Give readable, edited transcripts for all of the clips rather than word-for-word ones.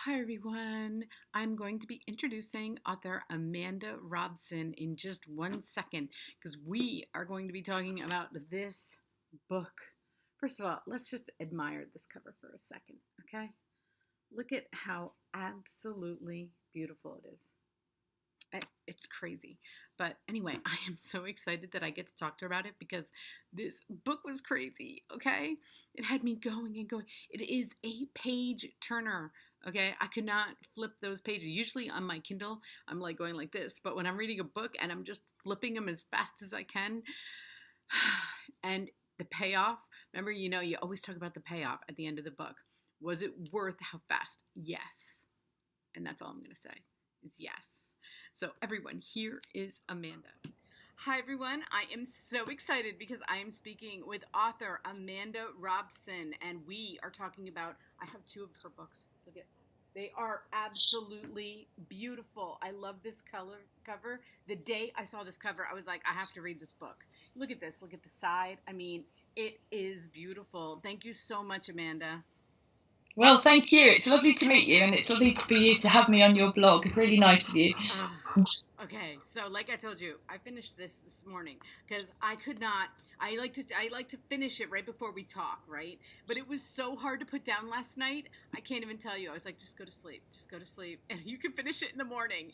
Hi everyone. I'm going to be introducing author Amanda Robson in just 1 second because we are going to be talking about this book. First of all, let's just admire this cover for a second, okay? Look at how absolutely beautiful it is. It's crazy. But anyway, I am so excited that I get to talk to her about it because this book was crazy, okay? It had me going and going. It is a page turner, okay? I could not flip those pages. Usually on my Kindle, I'm like going like this, but when I'm reading a book and I'm just flipping them as fast as I can, and the payoff, remember, you always talk about the payoff at the end of the book. Was it worth how fast? Yes. And that's all I'm going to say is yes. So everyone, here is Amanda. Hi everyone, I am so excited because I am speaking with author Amanda Robson, and we are talking about, I have two of her books. Look at, they are absolutely beautiful. I love this cover. The day I saw this cover, I was like, I have to read this book. Look at this, look at the side. I mean, it is beautiful. Thank you so much, Amanda. Well, thank you. It's lovely to meet you, and it's lovely for you to have me on your blog. It's really nice of you. Okay, so like I told you, I finished this morning because I could not. I like to finish it right before we talk, right? But it was so hard to put down last night. I can't even tell you. I was like, just go to sleep, just go to sleep, and you can finish it in the morning.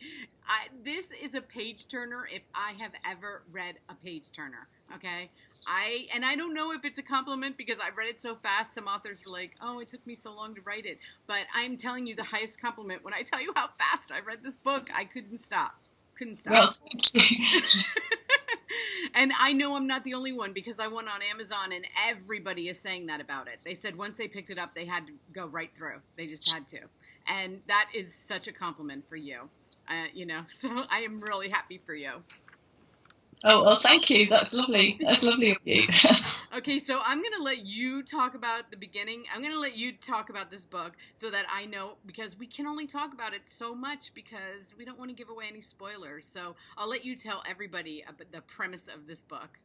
This is a page turner if I have ever read a page turner. Okay, I don't know if it's a compliment because I read it so fast. Some authors are like, oh, it took me so long to write it, but I'm telling you the highest compliment when I tell you how fast I read this book. I couldn't stop. Couldn't stop. Well, thank you. And I know I'm not the only one because I went on Amazon and everybody is saying that about it. They said once they picked it up, they had to go right through. They just had to. And that is such a compliment for you. So I am really happy for you. Oh, well, thank you. That's lovely. That's lovely of you. Okay, so I'm going to let you talk about the beginning. I'm going to let you talk about this book so that I know, because we can only talk about it so much because we don't want to give away any spoilers. So I'll let you tell everybody about the premise of this book.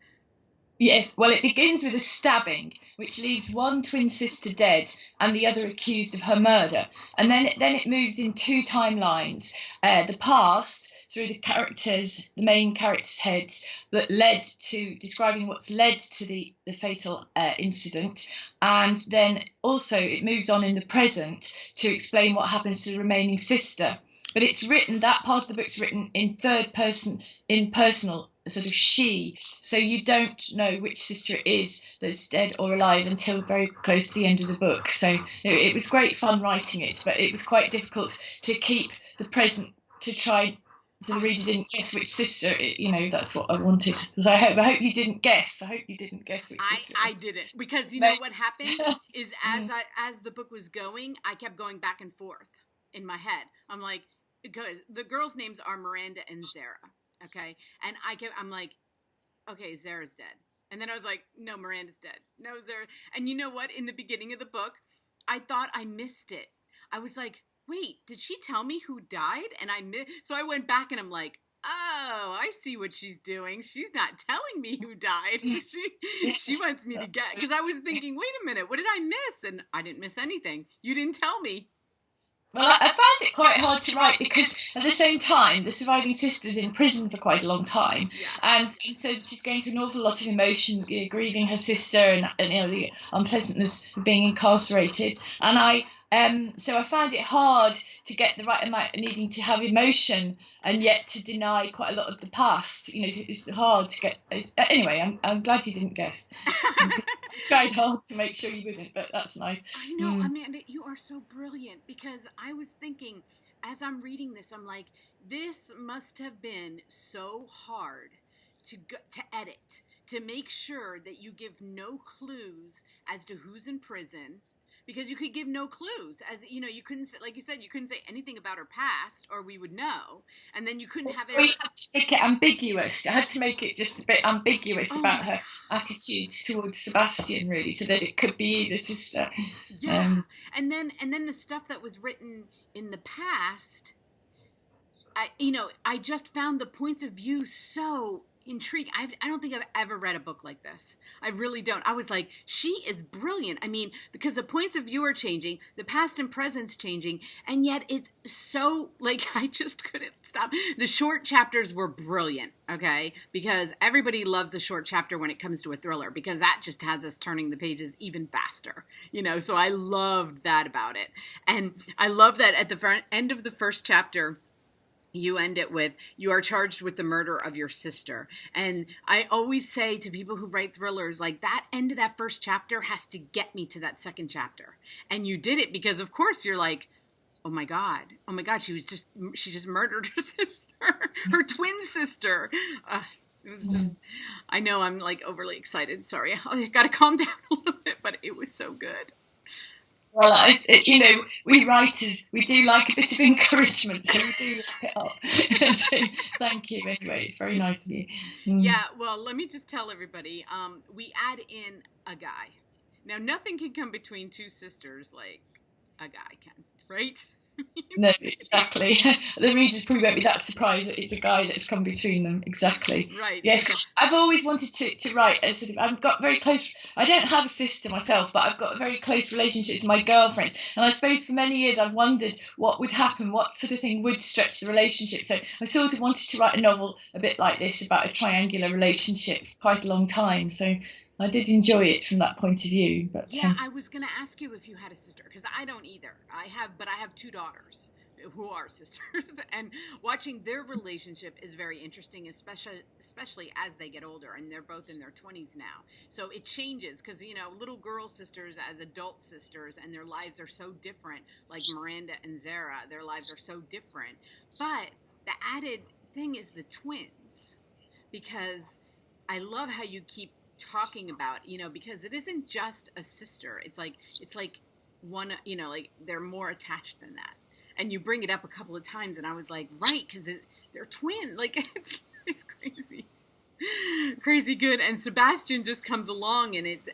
Yes, well, it begins with a stabbing, which leaves one twin sister dead and the other accused of her murder. And then it moves in two timelines. The past, through the main characters' heads, that led to describing what's led to the fatal incident. And then also it moves on in the present to explain what happens to the remaining sister. But it's written, that part of the book's written in third person, in personal, sort of she, so you don't know which sister it is that's dead or alive until very close to the end of the book. So it was great fun writing it, but it was quite difficult to keep the present, to try so the reader didn't guess which sister that's what I wanted, because I hope you didn't guess. I hope you didn't guess which sister I didn't, because you know what happened is as the book was going, I kept going back and forth in my head. I'm like, because the girls' names are Miranda and Zara, okay, and I'm like, okay, Zara's dead, and then I was like, no, Miranda's dead, no, Zara, and you know what? In the beginning of the book, I thought I missed it. I was like, wait, did she tell me who died? And so I went back and I'm like, oh, I see what she's doing. She's not telling me who died. She wants me to get, because I was thinking, wait a minute, what did I miss? And I didn't miss anything. You didn't tell me. Well, I found it quite hard to write because at the same time, the surviving sister's in prison for quite a long time, Yeah. and so she's going through an awful lot of emotion, grieving her sister and the unpleasantness of being incarcerated. And so I found it hard to get the right amount, needing to have emotion and yet to deny quite a lot of the past. It's hard to get. Anyway, I'm glad you didn't guess. Tried hard to make sure you wouldn't, but that's nice. I know, Amanda, you are so brilliant, because I was thinking, as I'm reading this, I'm like, this must have been so hard to edit, to make sure that you give no clues as to who's in prison, because you could give no clues, as you couldn't say, like you said, you couldn't say anything about her past or we would know, and then you couldn't have it. We had to make it ambiguous. I had to make it just a bit ambiguous about her attitude towards Sebastian, really, so that it could be either sister. Yeah, and then the stuff that was written in the past, I just found the points of view so intrigued. I don't think I've ever read a book like this. I really don't. I was like, she is brilliant. I mean, because the points of view are changing, the past and present's changing, and yet it's so, like, I just couldn't stop. The short chapters were brilliant, okay? Because everybody loves a short chapter when it comes to a thriller, because that just has us turning the pages even faster, so I loved that about it. And I love that at the end of the first chapter, you end it with, you are charged with the murder of your sister. And I always say to people who write thrillers, like, that end of that first chapter has to get me to that second chapter. And you did it because, of course, you're like, oh my God, she just murdered her sister, her twin sister. It was just, I know I'm like overly excited. Sorry, I got to calm down a little bit, but it was so good. Well, we writers, we do like a bit of encouragement, so we do look it up. So, thank you anyway, it's very nice of you. Yeah, well, let me just tell everybody, we add in a guy. Now, nothing can come between two sisters like a guy can, right? No, exactly. The readers probably won't be that surprised that it's a guy that's come between them. Exactly. Right. Yes, I've always wanted to write a sort of. I've got very close. I don't have a sister myself, but I've got a very close relationship with my girlfriends, and I suppose for many years I've wondered what would happen, what sort of thing would stretch the relationship. So I sort of wanted to write a novel a bit like this about a triangular relationship for quite a long time. So I did enjoy it from that point of view. But yeah, I was going to ask you if you had a sister, because I don't either. I have two daughters who are sisters, and watching their relationship is very interesting, especially as they get older, and they're both in their 20s now. So it changes, because little girl sisters as adult sisters, and their lives are so different. Like Miranda and Zara, their lives are so different. But the added thing is the twins, because I love how you keep talking about, because it isn't just a sister. It's like one, like they're more attached than that. And you bring it up a couple of times, and I was like, right, because they're twin. Like, it's crazy good. And Sebastian just comes along, and it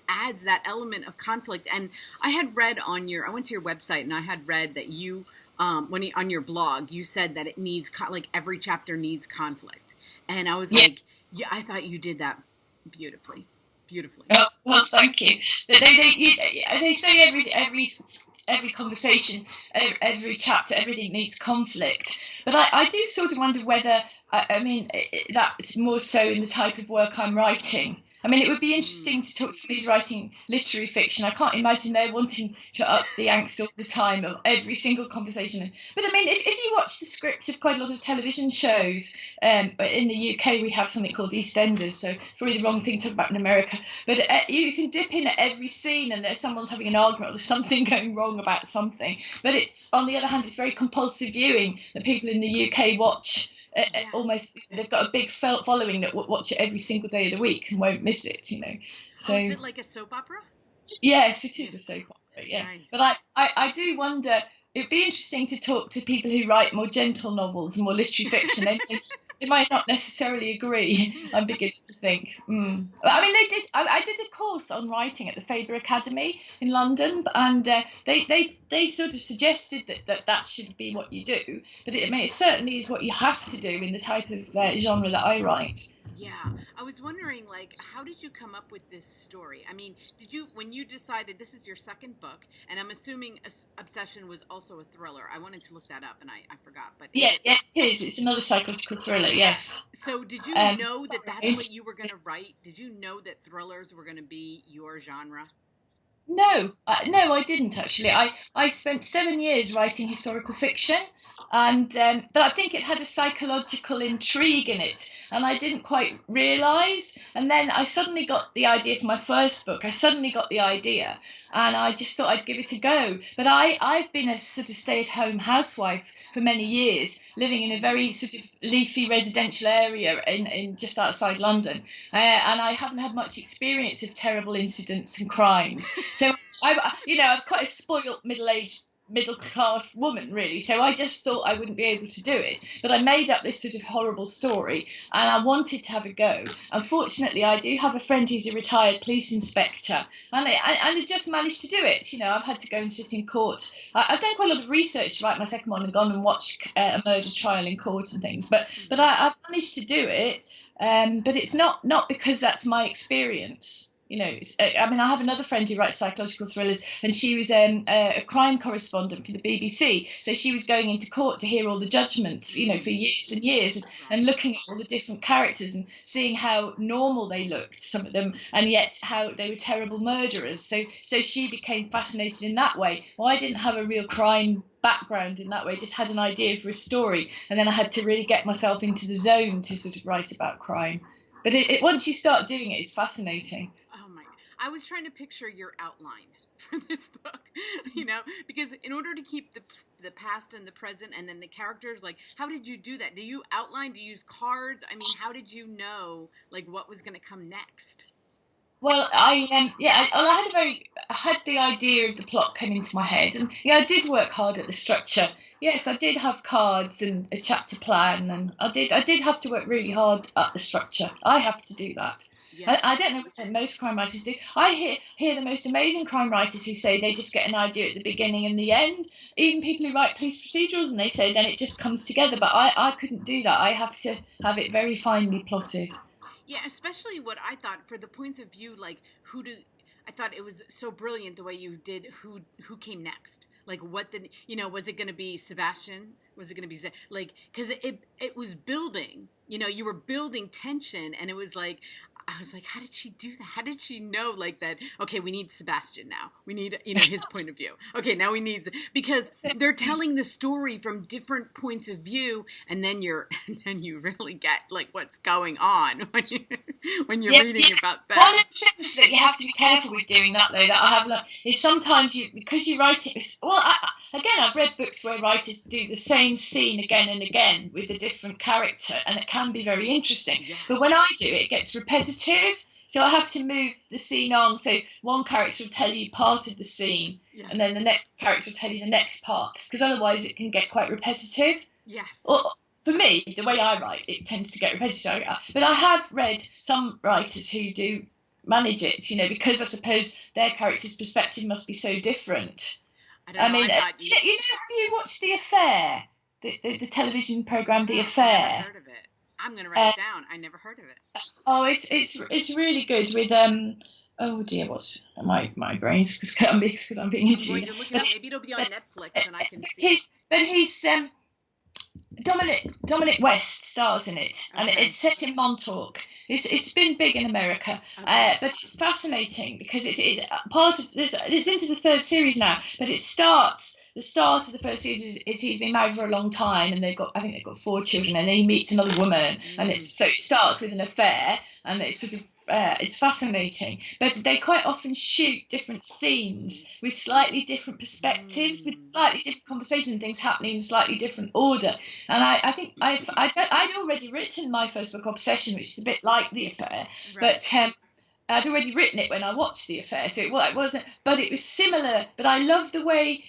adds that element of conflict. And I had read I went to your website, and I had read that you, on your blog, you said that it needs, like, every chapter needs conflict. And I was like, yeah, I thought you did that beautifully. Oh, well, thank you. They say every conversation, every chapter, everything needs conflict. But I do sort of wonder whether, that's more so in the type of work I'm writing. I mean, it would be interesting to talk to somebody who's writing literary fiction. I can't imagine they're wanting to up the angst all the time of every single conversation. But I mean, if you watch the scripts of quite a lot of television shows, in the UK we have something called EastEnders, so it's probably the wrong thing to talk about in America. But you can dip in at every scene, and there's someone's having an argument, or there's something going wrong about something. But it's, on the other hand, it's very compulsive viewing that people in the UK watch. Almost, they've got a big following that watch it every single day of the week and won't miss it, So is it like a soap opera? Yes, it is a soap opera. Yeah, nice. But I do wonder. It'd be interesting to talk to people who write more gentle novels and more literary fiction. They might not necessarily agree. I'm beginning to think. I mean, they did. I did a course on writing at the Faber Academy in London, and they sort of suggested that should be what you do. But it certainly is what you have to do in the type of genre that I write. Yeah, I was wondering, like, how did you come up with this story? I mean, when you decided this is your second book, and I'm assuming Obsession was also a thriller. I wanted to look that up, and I forgot. But yes, it is. It's another psychological thriller, yes. So did you know that that's what you were going to write? Did you know that thrillers were going to be your genre? No, I didn't actually. I spent 7 years writing historical fiction, and but I think it had a psychological intrigue in it, and I didn't quite realise. And then I suddenly got the idea for my first book. And I just thought I'd give it a go. But I've been a sort of stay-at-home housewife for many years, living in a very sort of leafy residential area in just outside London, and I haven't had much experience of terrible incidents and crimes. So I'm quite a spoilt middle-class woman, really. So I just thought I wouldn't be able to do it. But I made up this sort of horrible story, and I wanted to have a go. Unfortunately, I do have a friend who's a retired police inspector, and I just managed to do it. I've had to go and sit in court. I've done quite a lot of research to write my second one and gone and watched a murder trial in court and things. But I've managed to do it. but it's not because that's my experience. I mean, I have another friend who writes psychological thrillers, and she was a crime correspondent for the BBC. So she was going into court to hear all the judgments, for years and years, and looking at all the different characters and seeing how normal they looked, some of them, and yet how they were terrible murderers. So she became fascinated in that way. Well, I didn't have a real crime background in that way, just had an idea for a story, and then I had to really get myself into the zone to sort of write about crime. But once you start doing it, it's fascinating. Oh my! I was trying to picture your outline for this book, because in order to keep the past and the present, and then the characters, like, how did you do that? Do you outline? Do you use cards? I mean, how did you know, like, what was going to come next? Well, I had the idea of the plot come into my head, and I did work hard at the structure. Yes, I did have cards and a chapter plan, and I did have to work really hard at the structure. I have to do that. Yeah. I don't know what most crime writers do. I hear the most amazing crime writers who say they just get an idea at the beginning and the end. Even people who write police procedurals, and they say then it just comes together. But I couldn't do that. I have to have it very finely plotted. Yeah, especially what I thought for the points of view, like I thought it was so brilliant the way you did who came next. Like, what did, was it going to be Sebastian? Was it going to be, like, because it was building, you were building tension, and it was like, I was like, how did she do that? How did she know, like, that, okay, we need Sebastian now. We need, his point of view. Okay, now we need, because they're telling the story from different points of view, and then you really get, like, what's going on when you're reading about that. One of the things that you have to be careful with doing that, though, that I have learned, is sometimes because you write it, I've read books where writers do the same scene again and again with a different character, and it can be very interesting. Yes. But when I do it gets repetitive. So I have to move the scene on. So one character will tell you part of the scene, and then the next character will tell you the next part, because otherwise it can get quite repetitive. Yes. Or, for me, the way I write, it tends to get repetitive. But I have read some writers who do manage it, because I suppose their character's perspective must be so different. I mean, have you watched The Affair, the television program The Affair? I've never heard of it. I'm going to write it down. I never heard of it. Oh, it's really good with oh dear, what's my brain's because I'm being interviewed. I'm going to look it up. Maybe it'll be on Netflix and I can see. He's Dominic West stars in it, and it's set in Montauk. It's been big in America, but it's fascinating because it's part of this. It's into the third series now, but the start of the first series is he's been married for a long time, and I think they've got 4 children, and then he meets another woman, and it starts with an affair, and it's sort of it's fascinating. But they quite often shoot different scenes with slightly different perspectives, with slightly different conversations, and things happening in slightly different order. And I think I'd already written my first book, Obsession, which is a bit like The Affair, but I'd already written it when I watched The Affair, so it wasn't. But it was similar. But I love the way.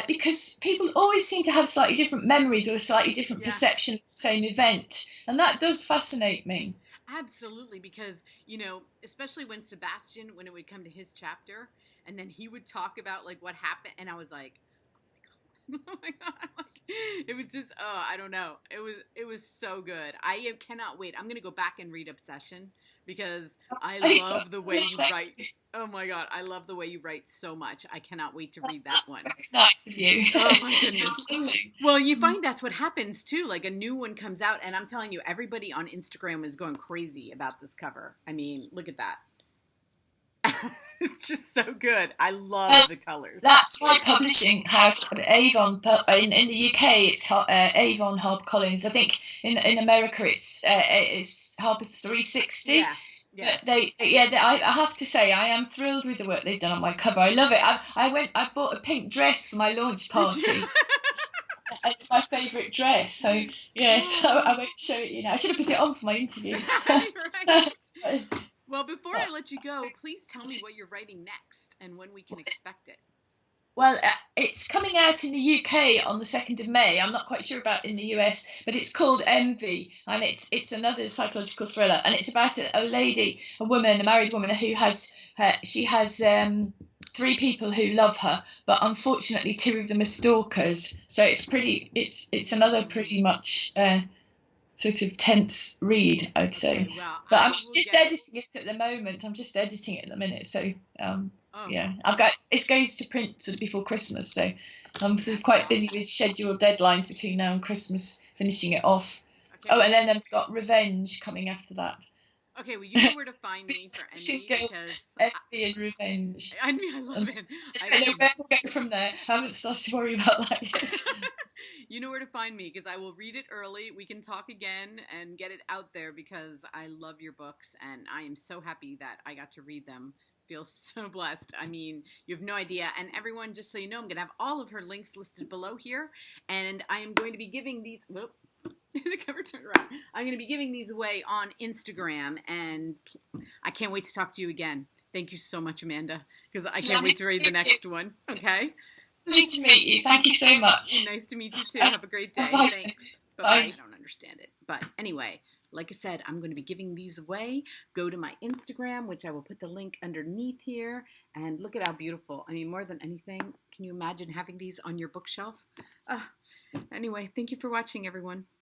Because people always seem to have slightly different memories or a slightly different perception of the same event. And that does fascinate me. Absolutely, because, especially when it would come to his chapter, and then he would talk about, like, what happened, and I was like, oh my God, like, it was just, I don't know. It was so good. I cannot wait. I'm going to go back and read Obsession, because I love the way you write. Oh my God, I love the way you write so much. I cannot wait to read that one. That's nice of you. Oh my goodness. Well, you find that's what happens too. Like, a new one comes out, and I'm telling you, everybody on Instagram is going crazy about this cover. I mean, look at that. It's just so good. I love the colors. That's my publishing house, Avon. In the UK, it's Avon HarperCollins. I think in America, it's Harper 360. Yeah. Yeah. I have to say, I am thrilled with the work they've done on my cover. I love it. I bought a pink dress for my launch party. It's my favourite dress. So so I won't show it you now. I should have put it on for my interview. Right. Well, before I let you go, please tell me what you're writing next and when we can expect it. Well, it's coming out in the UK on the 2nd of May. I'm not quite sure about in the US, but it's called Envy, and it's another psychological thriller, and it's about a married woman who has 3 people who love her, but unfortunately 2 of them are stalkers. So it's another pretty much sort of tense read, I'd say. Okay, well, But I I'm will just get. editing it at the moment. I'm just editing it at the minute. So Oh, yeah, I've got it goes to print sort of before Christmas. So I'm sort of that's quite busy awesome. with scheduled deadlines between now and Christmas, finishing it off. Okay, Oh, well, and then I've got Revenge coming after that. okay, well, you know where to find me for Christian envy Girl, because Envy and Revenge. I mean I love I'm it. just, I I love don't know your where we'll go from there. I haven't started to worry about that yet. you know where to find me because I will read it early. We can talk again and get it out there because I love your books and I am so happy that I got to read them. Feel so blessed. I mean, you have no idea. And everyone, just so you know, I'm going to have all of her links listed below here. And I am going to be giving these. Whoop, the cover turned around. I'm going to be giving these away on Instagram. And I can't wait to talk to you again. Thank you so much, Amanda, because I It's can't lovely wait to read the next one. Okay? to meet you. Thank you so much. Nice to meet you too. Have a great day. Bye. Thanks. Bye bye. Bye. I don't understand it. But anyway, like I said, I'm going to be giving these away. Go to my Instagram, which I will put the link underneath here, and look at how beautiful. I mean, more than anything, can you imagine having these on your bookshelf? Anyway, thank you for watching, everyone.